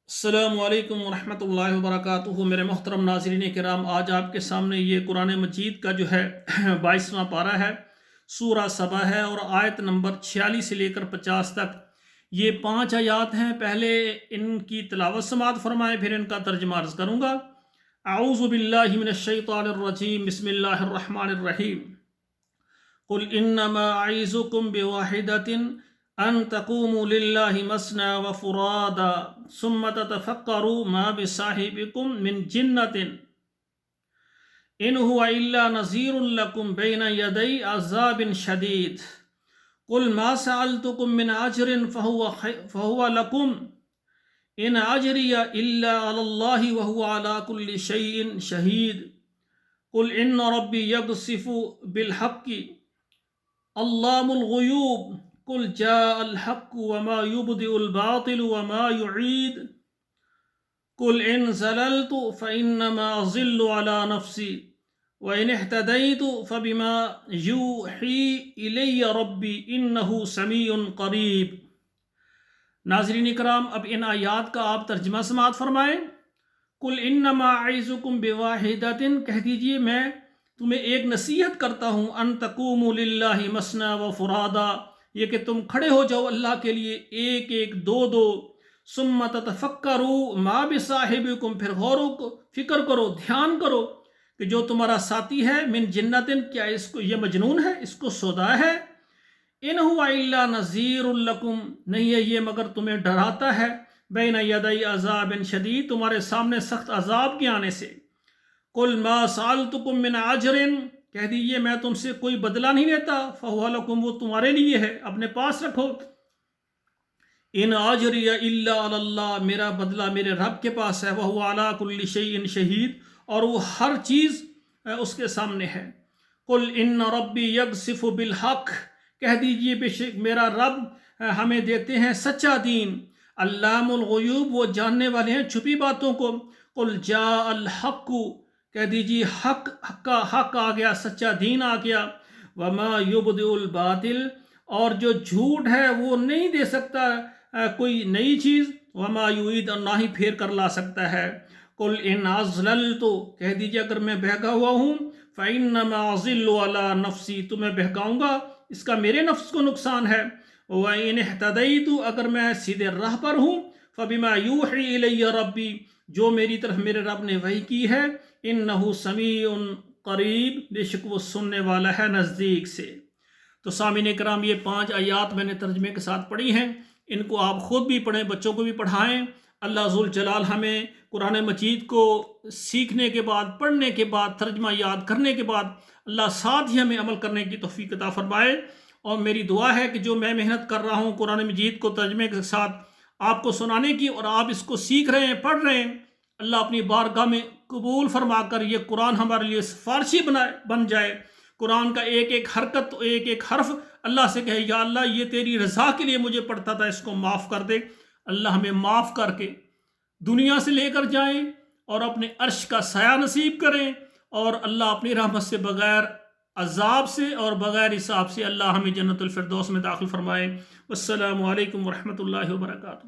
السلام علیکم ورحمۃ اللہ وبرکاتہ۔ میرے محترم ناظرین کرام، آج آپ کے سامنے یہ قرآن مجید کا جو ہے 22واں پارہ ہے، سورہ سبا ہے، اور آیت نمبر 46 سے لے کر 50 تک یہ 5 آیات ہیں۔ پہلے ان کی تلاوت سماعت فرمائیں، پھر ان کا ترجمہ عرض کروں گا۔ اعوذ باللہ من الشیطان الرجیم، بسم اللہ الرحمن الرحیم۔ قل انما اعظکم بواحدۃ ان تقوموا للہ مثنی وفرادا ثم تتفکروا ما بصاحبکم من جنۃ ان هو الا نذیر لکم بین یدی عذاب شدید۔ قل ما سألتکم من اجر فهو لکم ان اجری الا علی اللہ وهو علی کل شیء شہید۔ قل ان ربی یقذف بالحق علام الغیوب۔ قل جاء الحق وما يبدئ الباطل وما يعيد۔ قل ان ضللت فانما اضل على نفسي وان اهتديت فبما يوحي الي ربي انه سميع قريب۔ ناظرین کرام، اب ان آیات کا آپ ترجمہ سماعت فرمائیں۔ قل انما اعظکم بواحدۃ، کہہ دیجئے میں تمہیں ایک نصیحت کرتا ہوں، ان تقوموا للہ مثنی وفرادا، یہ کہ تم کھڑے ہو جاؤ اللہ کے لیے ایک ایک دو دو، ثم تتفکروا ما بصاحبکم، پھر غور و فکر کرو، دھیان کرو کہ جو تمہارا ساتھی ہے، من جنتن، کیا اس کو یہ مجنون ہے، اس کو سودا ہے، ان هو الا نذیر لکم، نہیں ہے یہ مگر تمہیں ڈراتا ہے، بین یدی عذاب شدید، تمہارے سامنے سخت عذاب کے آنے سے۔ قل ما سألتکم من اجر، کہہ دیجئے میں تم سے کوئی بدلہ نہیں لیتا، فہو لکم، وہ تمہارے لیے ہے، اپنے پاس رکھو۔ ان اجری الا علی اللہ، میرا بدلہ میرے رب کے پاس ہے، وہو علی کل شیء شہید، اور وہ ہر چیز اس کے سامنے ہے۔ قل ان ربی یقذف بالحق، کہہ دیجئے بے شک میرا رب ہمیں دیتے ہیں سچا دین، علام الغیوب، وہ جاننے والے ہیں چھپی باتوں کو۔ قل جاء الحق، کہہ دیجیے حق آ گیا، سچا دین آ گیا، وما یبدئ الباطل، اور جو جھوٹ ہے وہ نہیں دے سکتا کوئی نئی چیز، وما یعید، اور نہ ہی پھیر کر لا سکتا ہے۔ قل ان اضللت، کہہ دیجیے اگر میں بہکا ہوا ہوں، فانما اضل علی نفسی، تو میں بہکاؤں گا، اس کا میرے نفس کو نقصان ہے۔ وان اہتدیت، اگر میں سیدھے راہ پر ہوں، فبما یوحی الی ربی، جو میری طرف میرے رب نے وحی کی ہے، انہ سمیع قریب، بے شک وہ سننے والا ہے نزدیک سے۔ تو سامعین کرام، یہ 5 آیات میں نے ترجمے کے ساتھ پڑھی ہیں، ان کو آپ خود بھی پڑھیں، بچوں کو بھی پڑھائیں۔ اللہ ذوالجلال ہمیں قرآن مجید کو سیکھنے کے بعد، پڑھنے کے بعد، ترجمہ یاد کرنے کے بعد اللہ ساتھ ہی ہمیں عمل کرنے کی توفیق عطا فرمائے۔ اور میری دعا ہے کہ جو میں محنت کر رہا ہوں قرآن مجید کو ترجمے کے ساتھ آپ کو سنانے کی، اور آپ اس کو سیکھ رہے ہیں، پڑھ رہے ہیں، اللہ اپنی بارگاہ میں قبول فرما کر یہ قرآن ہمارے لیے فارسی بن جائے۔ قرآن کا ایک ایک حرکت، ایک ایک حرف اللہ سے کہے، یا اللہ یہ تیری رضا کے لیے مجھے پڑھتا تھا، اس کو معاف کر دے۔ اللہ ہمیں معاف کر کے دنیا سے لے کر جائیں اور اپنے عرش کا سایہ نصیب کریں، اور اللہ اپنی رحمت سے، بغیر عذاب سے اور بغیر حساب سے، اللہ ہمیں جنت الفردوس میں داخل فرمائے۔ والسلام علیکم ورحمۃ اللہ وبرکاتہ۔